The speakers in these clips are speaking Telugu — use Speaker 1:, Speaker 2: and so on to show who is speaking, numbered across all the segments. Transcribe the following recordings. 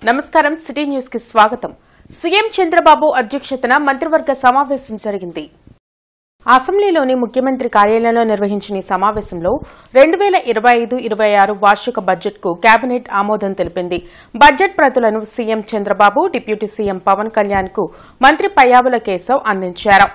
Speaker 1: నమస్కారం సిటీ న్యూస్ కి స్వాగతం. సీఎం చంద్రబాబు అధ్యక్షతన మంత్రివర్గ సమావేశం జరిగింది. అసెంబ్లీలోని ముఖ్యమంత్రి కార్యాలయంలో నిర్వహించిన ఈ సమావేశంలో 2025-26 వార్షిక బడ్జెట్కు కేబినెట్ ఆమోదం తెలిపింది. బడ్జెట్ ప్రతులను CM Chandrababu, deputy CM Pawan కళ్యాణ్కు మంత్రి పయ్యావుల కేశవ్ అందించారు.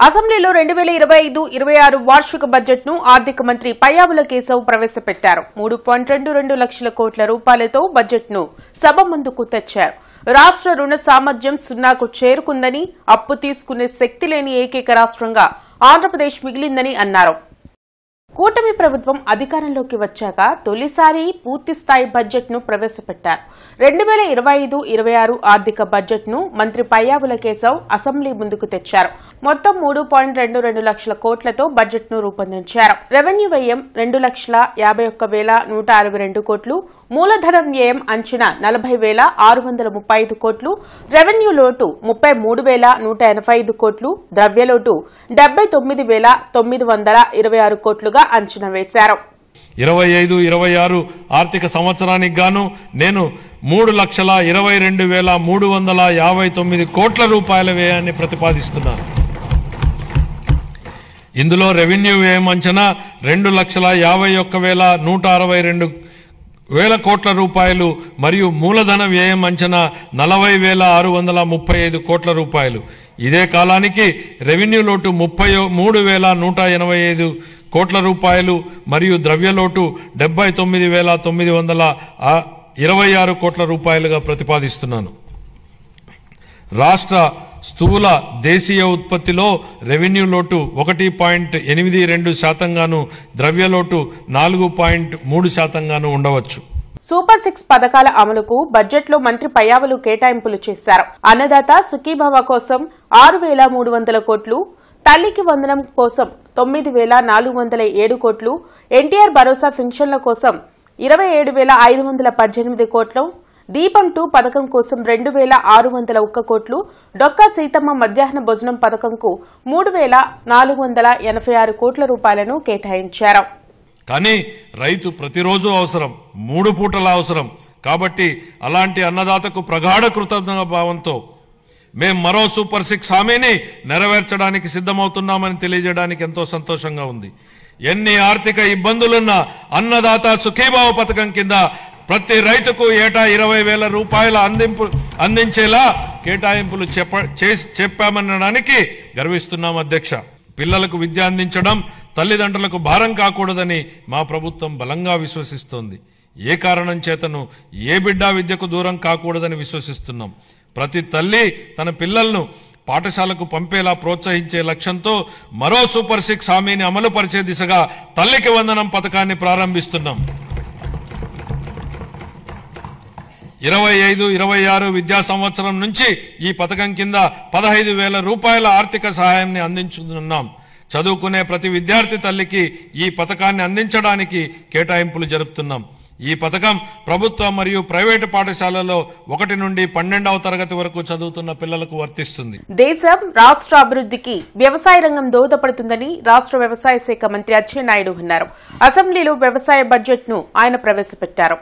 Speaker 1: అసెంబ్లీలో 2025-26 వార్షిక బడ్జెట్ను ఆర్థిక మంత్రి పయ్యావుల కేశవ్ ప్రవేశపెట్టారు. 3.22 లక్షల కోట్ల రూపాయలతో బడ్జెట్ను సభ ముందుకు తెచ్చారు. రాష్ట్ర రుణ సామర్థ్యం 0కు చేరుకుందని, అప్పు తీసుకునే శక్తి లేని ఏకైక రాష్ట్రంగా ఆంధ్రప్రదేశ్ మిగిలిందని అన్నారు. కూటమి ప్రభుత్వం అధికారంలోకి వచ్చాక తొలిసారి పూర్తిస్థాయి బడ్జెట్ను ప్రవేశపెట్టారు. 2025-26 ఆర్థిక బడ్జెట్ను మంత్రి పయ్యావుల కేశవ్ అసెంబ్లీ ముందుకు తెచ్చారు. మొత్తం 3.22 లక్షల కోట్లతో బడ్జెట్ను రూపొందించారు. రెవెన్యూ వ్యయం 2,51,162 కోట్లు, మూలధనం వ్యయం అంచనా 40,635 కోట్లు, రెవెన్యూ లోటు 33,185 కోట్లు, ద్రవ్యలోటు 79,926 కోట్లుగా అంచనా వేశారు.
Speaker 2: 25-26 ఆర్థిక సంవత్సరానికి గాను నేను 3,22,359 కోట్ల రూపాయల వ్యయాన్ని ప్రతిపాదిస్తున్నాను. ఇందులో రెవెన్యూ వ్యయం అంచనా 2,51,162 కోట్ల రూపాయలు మరియు మూలధన వ్యయం అంచనా 40,635 కోట్ల రూపాయలు. ఇదే కాలానికి రెవెన్యూ లోటు 33,185 కోట్ల రూపాయలు మరియు ద్రవ్యలోటు 79,926 కోట్ల రూపాయలుగా ప్రతిపాదిస్తున్నాను. రాష్ట్ర స్థూల దేశీయ ఉత్పత్తిలో రెవెన్యూ లోటు 1.82% గాను, ద్రవ్యలోటు 4.3% గాను ఉండవచ్చు.
Speaker 1: సూపర్ 6 పథకాల అమలుకు బడ్జెట్లో మంత్రి పయ్యావులు కేటాయింపులు చేశారు. అన్నదాత సుఖీభవ కోసం 6,300 కోట్లు, తల్లికి వందనం కోసం 9,407 కోట్లు, ఎన్టీఆర్ భరోసా పెన్షన్ల కోసం 27,518 కోట్లు, దీపం 2 పథకం కోసం 2,601 కోట్లు, డొక్కా సీతమ్మ మధ్యాహ్న భోజనం పథకంకు 3,486 కోట్ల రూపాయలను కేటాయించారు.
Speaker 2: కానీ రైతు ప్రతిరోజు అవసరం, 3 పూటల అవసరం. కాబట్టి అలాంటి అన్నదాతకు ప్రగాఢ కృతజ్ఞత భావంతో మేం మరో సూపర్ 6 హామీని నెరవేర్చడానికి సిద్ధమవుతున్నామని తెలియజేయడానికి ఎంతో సంతోషంగా ఉంది. ఎన్ని ఆర్థిక ఇబ్బందులున్నా అన్నదాత సుఖీభావ పథకం కింద ప్రతి రైతుకు ఏటా 20,000 రూపాయల అందించేలా కేటాయింపులు చెప్పామనడానికి గర్విస్తున్నాం అధ్యక్ష. పిల్లలకు విద్య అందించడం తల్లిదండ్రులకు భారం కాకూడదని మా ప్రభుత్వం బలంగా విశ్వసిస్తోంది. ఏ కారణం చేతను ఏ బిడ్డ విద్యకు దూరం కాకూడదని విశ్వసిస్తున్నాం. ప్రతి తల్లి తన పిల్లలను పాఠశాలకు పంపేలా ప్రోత్సహించే లక్ష్యంతో మరో సూపర్ 6 హామీని అమలు పరిచే దిశగా తల్లికి వందనం పథకాన్ని ప్రారంభిస్తున్నాం. 25-26 విద్యా సంవత్సరం నుంచి ఈ పథకం కింద 15,000 రూపాయల ఆర్థిక సహాయాన్ని అందించుతున్నాం. చదువుకునే ప్రతి విద్యార్థి తల్లికి ఈ పథకాన్ని అందించడానికి కేటాయింపులు జరుపుతున్నాం. ఈ పథకం ప్రభుత్వ మరియు ప్రైవేటు పాఠశాలలో 1 నుండి 12వ తరగతి వరకు చదువుతున్న పిల్లలకు వర్తిస్తుంది.
Speaker 1: దేశం రాష్ట్ర అభివృద్ధికి వ్యవసాయ రంగం దోహదపడుతుందని రాష్ట్ర వ్యవసాయ శాఖ మంత్రి అచ్చెన్నాయుడు అన్నారు. అసెంబ్లీలో వ్యవసాయ బడ్జెట్ను ఆయన ప్రవేశపెట్టారు.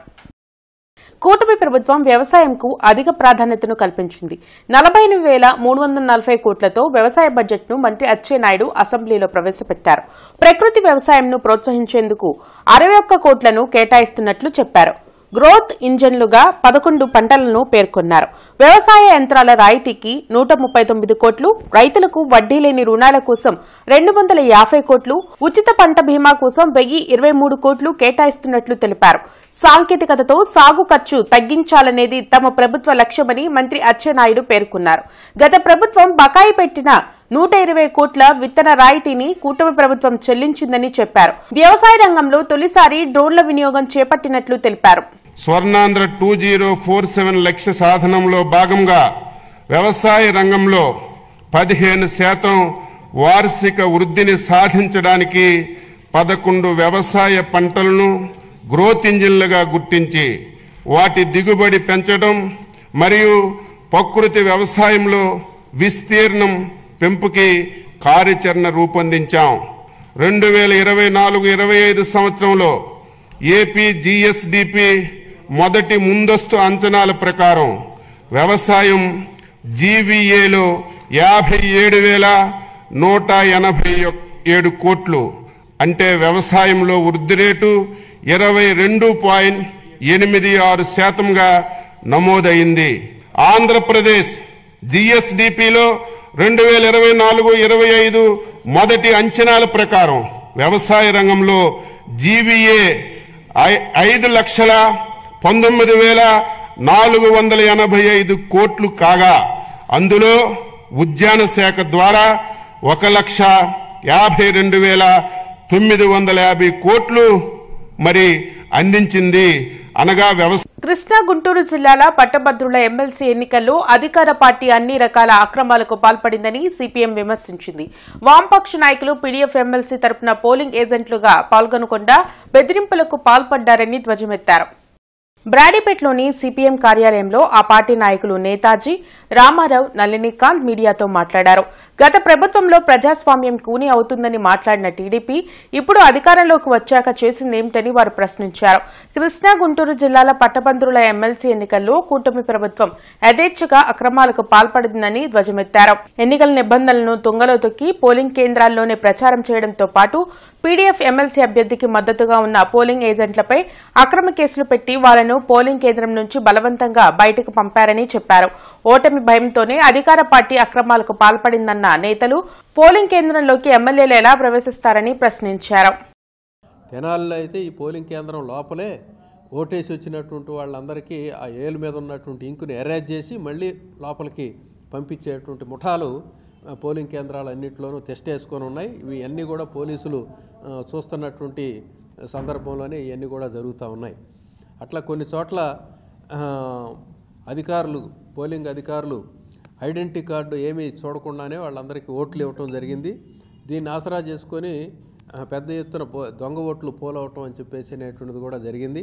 Speaker 1: కూటమి ప్రభుత్వం వ్యవసాయంకు అధిక ప్రాధాన్యతను కల్పించింది. 48,340 కోట్లతో వ్యవసాయ బడ్జెట్ను మంత్రి అచ్చెన్నాయుడు అసెంబ్లీలో ప్రవేశపెట్టారు. ప్రకృతి వ్యవసాయంను ప్రోత్సహించేందుకు 61 కోట్లను కేటాయిస్తున్నట్లు చెప్పారు. గ్రోత్ ఇంజన్లుగా 11 పంటలను పేర్కొన్నారు. వ్యవసాయ యంత్రాల రాయితీకి 139 కోట్లు, రైతులకు వడ్డీ లేని రుణాల కోసం 250 కోట్లు, ఉచిత పంట బీమా కోసం 1,023 కోట్లు కేటాయిస్తున్నట్లు తెలిపారు. సాంకేతికతతో సాగు ఖర్చు తగ్గించాలనేది తమ ప్రభుత్వ లక్ష్యమని మంత్రి అచ్చెన్నాయుడు పేర్కొన్నారు. గత ప్రభుత్వం బకాయి పెట్టిన 120 కోట్ల విత్తన రాయితీని కూటమి ప్రభుత్వం చెల్లించిందని చెప్పారు. వ్యవసాయ రంగంలో తొలిసారి డ్రోన్ల వినియోగం చేపట్టినట్లు తెలిపారు.
Speaker 3: స్వర్ణాంధ్ర 2047 లక్ష్య సాధనంలో భాగంగా వ్యవసాయ రంగంలో 15% వార్షిక వృద్ధిని సాధించడానికి 11 వ్యవసాయ పంటలను గ్రోత్ ఇంజిన్లుగా గుర్తించి వాటి దిగుబడి పెంచడం మరియు ప్రకృతి వ్యవసాయంలో విస్తీర్ణం పెంపుకి కార్యాచరణ రూపొందించాం. 2024-25 సంవత్సరంలో ఏపీ జీఎస్డిపి మొదటి ముందస్తు అంచనాల ప్రకారం వ్యవసాయం జీవీఏలో 57,187 కోట్లు, అంటే వ్యవసాయంలో వృద్ధి రేటు 22.86%గా నమోదైంది. ఆంధ్రప్రదేశ్ జీఎస్డిపిలో 2024-25 మొదటి అంచనాల ప్రకారం వ్యవసాయ రంగంలో జీవీఏ 5,19,485 కోట్లు కాగా అందులో ఉద్యాన శాఖ ద్వారా 1,52,950 కోట్లు మరి అందించింది. అనగా
Speaker 1: కృష్ణా గుంటూరు జిల్లాల పట్టభద్రుల ఎమ్మెల్సీ ఎన్నికల్లో అధికార పార్టీ అన్ని రకాల అక్రమాలకు పాల్పడిందని సిపిఎం విమర్శించింది. వామపక్ష నాయకులు పీడీఎఫ్ ఎమ్మెల్సీ తరపున పోలింగ్ ఏజెంట్లుగా పాల్గొనకుండా బెదిరింపులకు పాల్పడ్డారని ధ్వజమెత్తారు. బ్రాడీపేటలోని సిపిఎం కార్యాలయంలో ఆ పార్టీ నాయకులు నేతాజీ, రామారావు, నళినీకాంత్ మీడియాతో మాట్లాడారు. గత ప్రభుత్వంలో ప్రజాస్వామ్యం కూని అవుతుందని మాట్లాడిన టీడీపీ ఇప్పుడు అధికారంలోకి వచ్చాక చేసిందేమిటని వారు ప్రశ్నించారు. కృష్ణా గుంటూరు జిల్లాల పట్టభద్రుల ఎమ్మెల్సీ ఎన్నికల్లో కూటమి ప్రభుత్వం యథేచ్ఛగా అక్రమాలకు పాల్పడిందని ధ్వజమెత్తారు. ఎన్నికల నిబంధనలను తుంగలో తొక్కి పోలింగ్ కేంద్రాల్లోనే ప్రచారం చేయడంతో పాటు పీడీఎఫ్ ఎమ్మెల్సీ అభ్యర్థికి మద్దతుగా ఉన్న పోలింగ్ ఏజెంట్లపై అక్రమ కేసులు పెట్టి వాళ్లను పోలింగ్ కేంద్రం నుంచి బలవంతంగా బయటకు పంపారని చెప్పారు. ఓటమి భయంతోనే అధికార పార్టీ అక్రమాలకు పాల్పడిందన్న నేతలు పోలింగ్ కేంద్రంలోకి ఎమ్మెల్యేలు ఎలా ప్రవేశిస్తారని ప్రశ్నించారు.
Speaker 4: తెనాలిలో అయితే ఈ పోలింగ్ కేంద్రం లోపలే ఓటేసి వచ్చినటువంటి వాళ్ళందరికీ ఆ ఏలు మీద ఉన్నటువంటి ఇంకుని ఎరేజ్ చేసి మళ్ళీ లోపలికి పంపించేటువంటి ముఠాలు పోలింగ్ కేంద్రాలన్నింటిలోనూ తెస్టేసుకొని ఉన్నాయి. ఇవి అన్నీ కూడా పోలీసులు చూస్తున్నటువంటి సందర్భంలోనే ఇవన్నీ కూడా జరుగుతూ ఉన్నాయి. అట్లా కొన్ని చోట్ల అధికారులు, పోలింగ్ అధికారులు ఐడెంటిటీ కార్డు ఏమీ చూడకుండానే వాళ్ళందరికీ ఓట్లు ఇవ్వటం జరిగింది. దీన్ని ఆసరా చేసుకొని పెద్ద ఎత్తున దొంగ ఓట్లు పోలవటం అని చెప్పేసి అనేటువంటిది కూడా జరిగింది.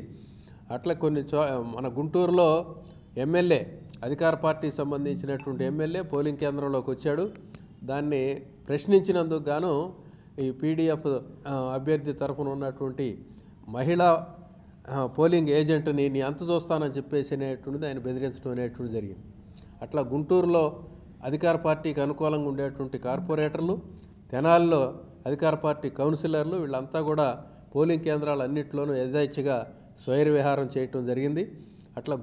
Speaker 4: అట్లా కొన్ని మన గుంటూరులో ఎమ్మెల్యే, అధికార పార్టీకి సంబంధించినటువంటి ఎమ్మెల్యే పోలింగ్ కేంద్రంలోకి వచ్చాడు. దాన్ని ప్రశ్నించినందుకు గాను ఈ పీడీఎఫ్ అభ్యర్థి తరఫున ఉన్నటువంటి మహిళా పోలింగ్ ఏజెంట్ని నీ అంత చూస్తానని చెప్పేసి అనేటువంటిది ఆయన బెదిరించడం అనేటువంటిది జరిగింది. అట్లా గుంటూరులో అధికార పార్టీకి అనుకూలంగా ఉండేటువంటి కార్పొరేటర్లు, తెనాలిలో అధికార పార్టీ కౌన్సిలర్లు వీళ్ళంతా కూడా పోలింగ్ కేంద్రాలన్నింటిలోనూ యథేచ్ఛగా స్వైర విహారం చేయటం జరిగింది. అట్లా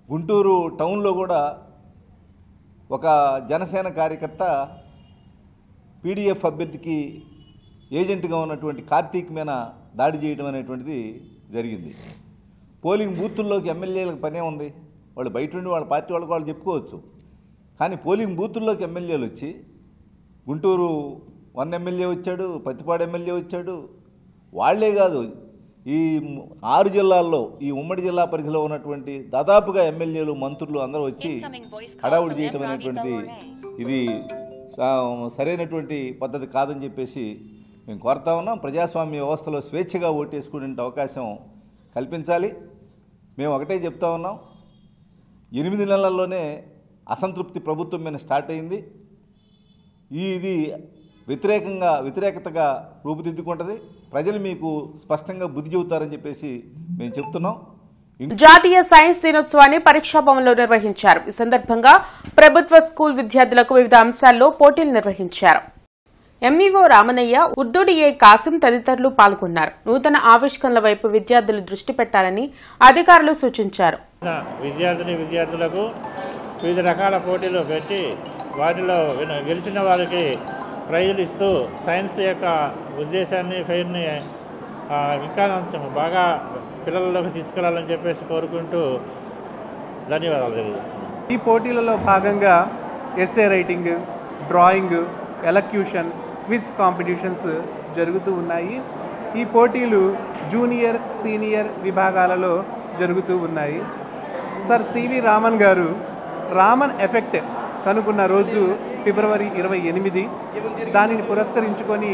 Speaker 5: గుంటూరు టౌన్లో కూడా ఒక జనసేన కార్యకర్త పీడీఎఫ్ అభ్యర్థికి ఏజెంట్గా ఉన్నటువంటి కార్తీక్ మీద దాడి చేయడం అనేటువంటిది జరిగింది. పోలింగ్ బూతుల్లోకి ఎమ్మెల్యేలకు పనే ఉంది, వాళ్ళు బయట ఉండి వాళ్ళ పార్టీ వాళ్ళకి వాళ్ళు చెప్పుకోవచ్చు. కానీ పోలింగ్ బూతుల్లోకి ఎమ్మెల్యేలు వచ్చి గుంటూరు 1 ఎమ్మెల్యే వచ్చాడు, పత్తిపాడు ఎమ్మెల్యే వచ్చాడు. వాళ్లే కాదు, ఈ 6 జిల్లాల్లో ఈ ఉమ్మడి జిల్లా పరిధిలో ఉన్నటువంటి దాదాపుగా ఎమ్మెల్యేలు, మంత్రులు అందరూ వచ్చి హడావుడి చేయటం అనేటువంటిది ఇది సరైనటువంటి పద్ధతి కాదని చెప్పేసి మేము కోరుతా ఉన్నాం. ప్రజాస్వామ్య వ్యవస్థలో స్వేచ్ఛగా ఓటేసుకునే అవకాశం కల్పించాలి. మేము ఒకటే చెప్తా ఉన్నాం, 8 నెలల్లోనే అసంతృప్తి ప్రభుత్వం మీద స్టార్ట్ అయింది. ఇది వ్యతిరేకతగా రూపుదిద్దుకుంటుంది. ప్రజలు మీకు స్పష్టంగా బుద్ధి చెబుతారని చెప్పేసి మేము చెప్తున్నాం.
Speaker 1: జాతీయ సైన్స్ దినోత్సవాన్ని పరీక్షా భవన్లో నిర్వహించారు. ఈ సందర్భంగా ప్రభుత్వ స్కూల్ విద్యార్థులకు వివిధ అంశాల్లో పోటీలు నిర్వహించారు. ఎంఈఓ రామనయ్య, ఉర్దూడిఏ కాసిం తదితరులు పాల్గొన్నారు. నూతన ఆవిష్కరణల వైపు విద్యార్థులు దృష్టి పెట్టాలని అధికారులు సూచించారు.
Speaker 6: విద్యార్థులకు వివిధ రకాల పోటీలు పెట్టి వాటిలో గెలిచిన వారికి ప్రైజులు ఇస్తూ సైన్స్ యొక్క ఉద్దేశాన్ని, ఫెయిర్ని ఇంకా బాగా పిల్లలలోకి తీసుకెళ్లాలని చెప్పేసి కోరుకుంటూ ధన్యవాదాలు తెలియజేస్తున్నాను.
Speaker 7: ఈ పోటీలలో భాగంగా essay writing, drawing, elocution, quiz competitions జరుగుతూ ఉన్నాయి. ఈ పోటీలు జూనియర్, సీనియర్ విభాగాలలో జరుగుతూ ఉన్నాయి. సర్ సివి రామన్ గారు రామన్ ఎఫెక్ట్ కనుగొన్న రోజు ఫిబ్రవరి 28. దానిని పురస్కరించుకొని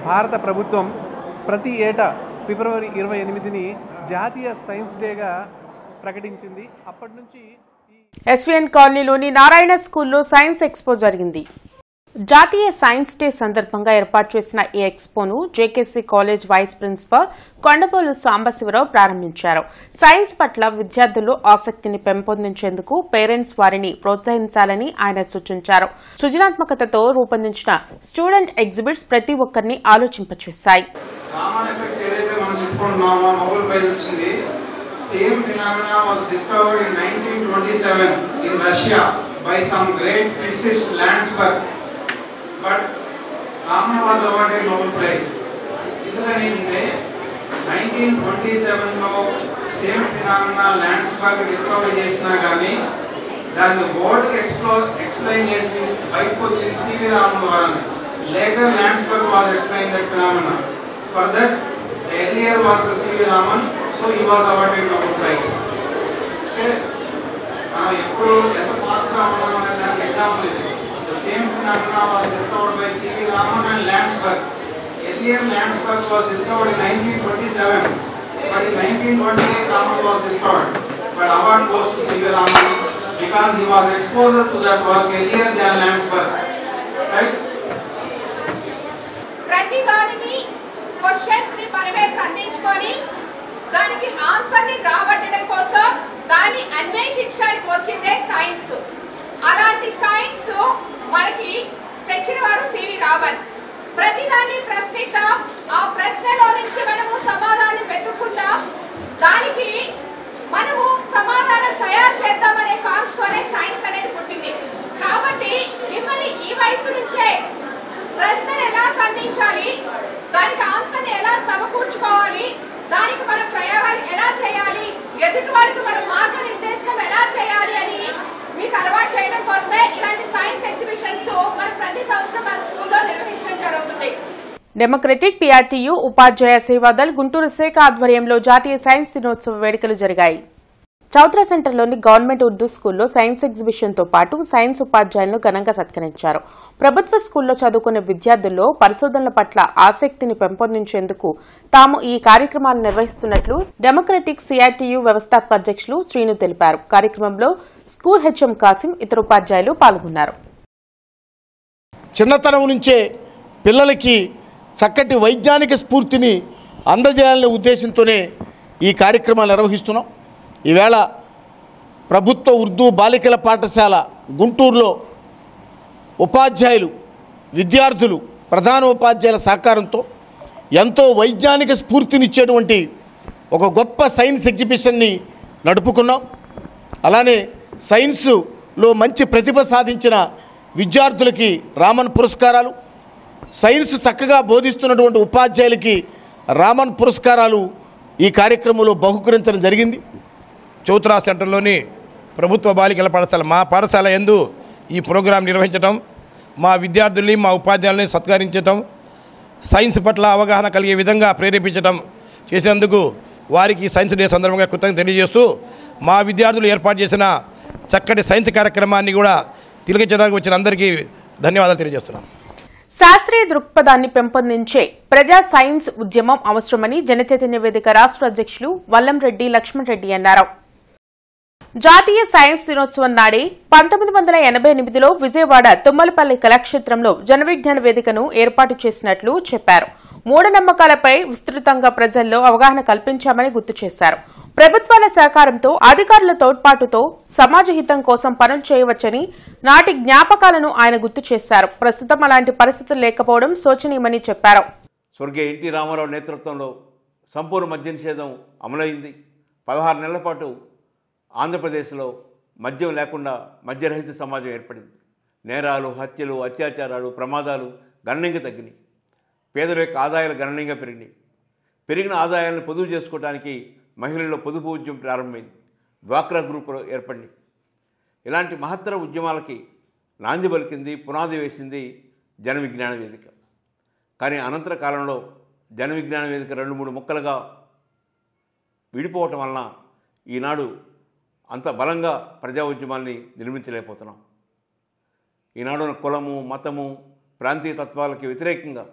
Speaker 7: భారత ప్రభుత్వం ప్రతి ఏటా ఫిబ్రవరి 28ని జాతీయ సైన్స్ డేగా ప్రకటించింది. అప్పటి నుంచి
Speaker 1: ఎస్వీఎన్ కాలనీలోని నారాయణ స్కూల్లో సైన్స్ ఎక్స్పో జరిగింది. జాతీయ సైన్స్ డే సందర్భంగా ఏర్పాటు చేసిన ఈ ఎక్స్పోను JKC college vice principal Kondapolu Sambasivarao ప్రారంభించారు. సైన్స్ పట్ల విద్యార్థులు ఆసక్తిని పెంపొందించేందుకు పేరెంట్స్ వారిని ప్రోత్సహించాలని ఆయన సూచించారు. సృజనాత్మకతతో రూపొందించిన స్టూడెంట్ ఎగ్జిబిట్స్ ప్రతి ఒక్కరిని ఆలోచింపచేశాయి.
Speaker 8: Same phenomena was discovered in 1927 in Russia by some great physicist Landsberg, but Raman was awarded Nobel Prize. Indukani 1927 lo same phenomena Landsberg discover chesina gaani danni world explain chesi bike vachindi C.V. Raman dwarane. Later Landsberg was explaining that phenomena. For that the earlier was the C.V. Raman, so he was awarded Nobel Prize. Okay, eppudu enta fast ga unnamane daniki example idi. The same phenomena was discovered by C.V. Raman and Landsberg. Earlier Landsberg was discovered in 1927, but in 1928 Raman was discovered. But award goes to C.V. Raman because he was exposed to that work earlier than Landsberg. Right?
Speaker 9: ప్రతి దానిని క్వశ్చన్స్ ని మనమే సంధించుకొని దానికి ఆన్సర్ ని రాబట్టడం కోసం దాన్ని అన్వేషించడానికి వచ్చిందే సైన్స్. అలాంటి సైన్స్ మనకి తెచ్చిన వారు సివి రామన్. ప్రతిదాన్ని ప్రశ్నిద్దాం, ఆ ప్రశ్నలో నుంచి మనము సమాధానం వెతుక్కుందాం, దానికి మనము సమాధానం తయారు చేద్దామనే కాన్షతోనే సైన్స్ అనేది పుట్టింది. కాబట్టి మిమ్మల్ని ఈ వయసు నుంచే ప్రశ్నను ఎలా సంధించాలి, దానికి ఆన్సర్ని ఎలా సమకూర్చుకోవాలి, దానికి మన ప్రయోగాలు ఎలా చేయాలి, ఎదుటి వాడికి మన మార్గనిర్దేశం ఎలా చేయాలి అని మీకు అలవాటు చేయడం కోసమే ఇలాంటి సైన్స్ ఎగ్జిబిషన్స్ మనం ప్రతి సంవత్సరం మన స్కూల్లో నిర్వహించడం జరుగుతుంది.
Speaker 1: డెమోక్రటిక్ పిఆర్టీయూ ఉపాధ్యాయ సేవాదల్ గుంటూరు శాఖ ఆధ్వర్యంలో జాతీయ సైన్స్ దినోత్సవ వేడుకలు జరిగాయి. చౌత్రా సెంటర్లోని గవర్నమెంట్ ఉర్దూ స్కూల్లో సైన్స్ ఎగ్జిబిషన్తో పాటు సైన్స్ ఉపాధ్యాయులను ఘనంగా సత్కరించారు. ప్రభుత్వ స్కూల్లో చదువుకునే విద్యార్థుల్లో పరిశోధనల పట్ల ఆసక్తిని పెంపొందించేందుకు తాము ఈ కార్యక్రమాలు నిర్వహిస్తున్నట్లు డెమోక్రటిక్ సిఆర్టీయూ వ్యవస్థాపక అధ్యక్షులు శ్రీను తెలిపారు. కార్యక్రమంలో స్కూల్ హెచ్ఎం కాసిం ఇతర ఉపాధ్యాయులు పాల్గొన్నారు.
Speaker 10: చిన్నతనం నుంచే పిల్లలకి చక్కటి వైజ్ఞానిక స్ఫూర్తిని అందజేయాలనే ఉద్దేశంతోనే ఈ కార్యక్రమాలు నిర్వహిస్తున్నాం. ఈవేళ ప్రభుత్వ ఉర్దూ బాలికల పాఠశాల గుంటూరులో ఉపాధ్యాయులు, విద్యార్థులు, ప్రధాన ఉపాధ్యాయుల సహకారంతో ఎంతో వైజ్ఞానిక స్ఫూర్తినిచ్చేటువంటి ఒక గొప్ప సైన్స్ ఎగ్జిబిషన్ని నడుపుకున్నాం. అలానే సైన్స్లో మంచి ప్రతిభ సాధించిన విద్యార్థులకి రామన్ పురస్కారాలు, సైన్స్ చక్కగా బోధిస్తున్నటువంటి ఉపాధ్యాయులకి రామన్ పురస్కారాలు ఈ కార్యక్రమంలో బహుకరించడం జరిగింది.
Speaker 11: చౌత్రా సెంటర్లోని ప్రభుత్వ బాలికల పాఠశాల మా పాఠశాల యందు ఈ ప్రోగ్రాం నిర్వహించడం, మా విద్యార్థుల్ని మా ఉపాధ్యాయుల్ని సత్కరించడం, సైన్స్ పట్ల అవగాహన కలిగే విధంగా ప్రేరేపించడం చేసినందుకు వారికి సైన్స్ డే సందర్భంగా కృతజ్ఞత తెలియజేస్తూ మా విద్యార్థులు ఏర్పాటు చేసిన చక్కటి సైన్స్ కార్యక్రమాన్ని కూడా తిలకించడానికి వచ్చిన అందరికీ ధన్యవాదాలు తెలియజేస్తున్నాం.
Speaker 1: శాస్త్రీయ దృక్పథాన్ని పెంపొందించే ప్రజా సైన్స్ ఉద్యమం అవసరమని జనచైతన్య వేదిక రాష్ట్ర అధ్యక్షులు వల్లంరెడ్డి లక్ష్మణ్ రెడ్డి అన్నారు. జాతీయ సైన్స్ దినోత్సవం నాడే 1988లో విజయవాడ తుమ్మలపల్లి కళాక్షేత్రంలో జనవిజ్ఞాన వేదికను ఏర్పాటు చేసినట్లు చెప్పారు. మూఢనమ్మకాలపై విస్తృతంగా ప్రజల్లో అవగాహన కల్పించామని గుర్తు చేశారు. ప్రభుత్వాల సహకారంతో, అధికారుల తోడ్పాటుతో సమాజ హితం కోసం పనులు చేయవచ్చని నాటి జ్ఞాపకాలను ఆయన గుర్తు చేశారు. ప్రస్తుతం అలాంటి పరిస్థితులు లేకపోవడం శోచనీయమని చెప్పారు.
Speaker 12: స్వర్గీయ ఎన్టీ రామారావు నేతృత్వంలో సంపూర్ణ మద్య నిషేధం అమలైంది. 16 నెలల పాటు ఆంధ్రప్రదేశ్లో మద్యం లేకుండా మద్యరహిత సమాజం ఏర్పడింది. నేరాలు, హత్యలు, అత్యాచారాలు, ప్రమాదాలు గణనీయంగా తగ్గినాయి. పేదల యొక్క ఆదాయాలు గణనీయంగా పెరిగినాయి. పెరిగిన ఆదాయాలను పొదుపు చేసుకోవడానికి మహిళల్లో పొదుపు ఉద్యమం ప్రారంభమైంది. డ్వాక్రా గ్రూపులు ఏర్పడినాయి. ఇలాంటి మహత్తర ఉద్యమాలకి నాంది పలికింది, పునాది వేసింది జన విజ్ఞాన వేదిక. కానీ అనంతర కాలంలో జన విజ్ఞాన వేదిక 2-3 ముక్కలుగా విడిపోవటం వలన ఈనాడు అంత బలంగా ప్రజా ఉద్యమాల్ని నిర్మించలేకపోతున్నాం. ఈనాడు కులము, మతము, ప్రాంతీయ తత్వాలకి వ్యతిరేకంగా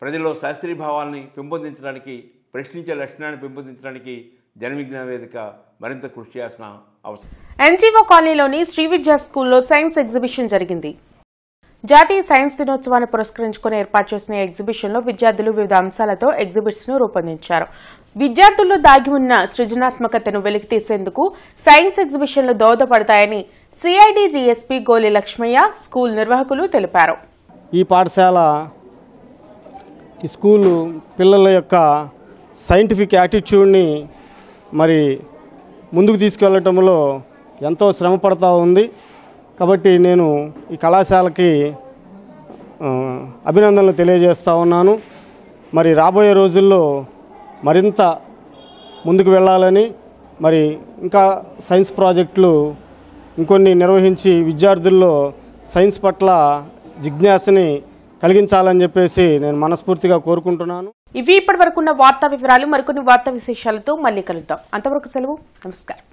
Speaker 12: ప్రజల్లో శాస్త్రీయ భావాల్ని పెంపొందించడానికి, ప్రశ్నించే లక్షణాన్ని పెంపొందించడానికి జన విజ్ఞాన వేదిక మరింత కృషి చేయాల్సిన అవసరం.
Speaker 1: ఎన్జీఓ కాలనీలోని శ్రీ విద్యా స్కూల్లో సైన్స్ ఎగ్జిబిషన్ జరిగింది. జాతీయ సైన్స్ దినోత్సవాన్ని పురస్కరించుకుని ఏర్పాటు చేసిన ఎగ్జిబిషన్లో విద్యార్థులు వివిధ అంశాలతో ఎగ్జిబిట్స్ ను రూపొందించారు. విద్యార్థుల్లో దాగి ఉన్న సృజనాత్మకతను వెలికితీసేందుకు సైన్స్ ఎగ్జిబిషన్లు దోహదపడతాయని సిఐడి డిఎస్పీ గోలి లక్ష్మయ్య స్కూల్ నిర్వాహకులు తెలిపారు.
Speaker 13: ఈ పాఠశాల ఈ స్కూలు పిల్లల యొక్క సైంటిఫిక్ యాటిట్యూడ్ని మరి ముందుకు తీసుకెళ్లటంలో ఎంతో శ్రమ పడతా ఉంది. కాబట్టి నేను ఈ కళాశాలకి అభినందనలు తెలియజేస్తూ ఉన్నాను. మరి రాబోయే రోజుల్లో మరింత ముందుకు వెళ్ళాలని, మరి ఇంకా సైన్స్ ప్రాజెక్టులు ఇంకొన్ని నిర్వహించి విద్యార్థుల్లో సైన్స్ పట్ల జిజ్ఞాసని కలిగించాలని చెప్పేసి నేను మనస్ఫూర్తిగా కోరుకుంటున్నాను.
Speaker 1: ఇవి ఇప్పటివరకున్న వార్తా వివరాలు. మరికొన్ని వార్తా విశేషాలతో మళ్ళీ కలుద్దాం. అంతవరకు సెలవు. నమస్కారం.